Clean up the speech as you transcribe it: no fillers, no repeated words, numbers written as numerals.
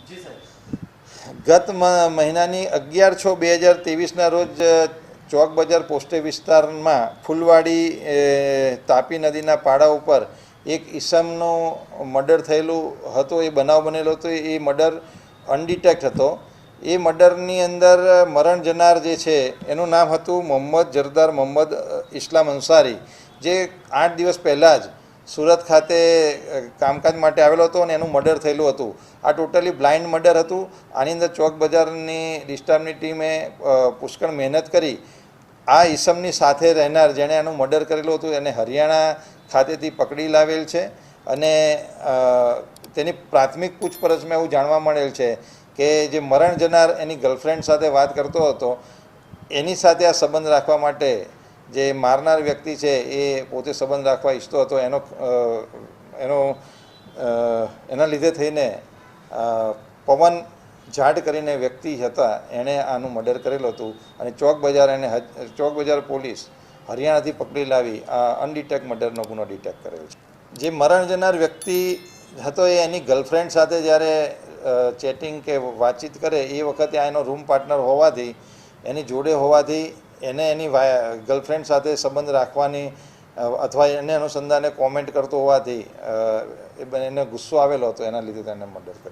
ગત મહિનાની 11/6/2023ના રોજ ચોક બજાર પોસ્ટે વિસ્તારમાં ફૂલવાડી તાપી નદીના પાડા ઉપર એક ઈસમનું મર્ડર થયેલું હતું. એ બનાવ બનેલો હતો. એ મર્ડર અનડિટેક્ટ હતો. એ મર્ડરની અંદર મરણ જનાર જે છે એનું નામ હતું મોહમ્મદ જરદાર મોહમ્મદ ઇસ્લામ અંસારી, જે 8 દિવસ પહેલાં જ સુરત ખાતે કામકાજ માટે આવેલો હતો અને એનું મર્ડર થયેલું હતું. આ ટોટલી બ્લાઇન્ડ મર્ડર હતું. આની અંદર ચોક બજારની ડિસ્ટર્બની ટીમે પુષ્કળ મહેનત કરી આ ઈસમની સાથે રહેનાર જેણે આનું મર્ડર કરેલું હતું એને હરિયાણા ખાતેથી પકડી લાવેલ છે. અને તેની પ્રાથમિક પૂછપરછમાં એવું જાણવા મળેલ છે કે જે મરણ જનાર એની ગર્લફ્રેન્ડ સાથે વાત કરતો હતો, એની સાથે આ સંબંધ રાખવા માટે જે મારનાર વ્યક્તિ છે એ પોતે સંબંધ રાખવા ઈચ્છતો હતો. એના લીધે થઈને પવન જાડ કરીને વ્યક્તિ હતા, એણે આનું મર્ડર કરેલું હતું. અને ચોક બજાર પોલીસ હરિયાણાથી પકડી લાવી આ અનડિટેક્ટ મર્ડરનો ગુનો ડિટેક્ટ કરેલ છે. જે મરણ જનાર વ્યક્તિ હતો એ એની ગર્લફ્રેન્ડ સાથે જ્યારે ચેટિંગ કે વાતચીત કરે એ વખતે આ એનો રૂમ પાર્ટનર હોવાથી, એની જોડે હોવાથી એને એની ગર્લફ્રેન્ડ સાથે સંબંધ રાખવાની અથવા એને અનુસંધાને કોમેન્ટ કરતો હોવાથી એને ગુસ્સો આવેલો હતો. એના લીધે તેને મર્ડર કર્યો.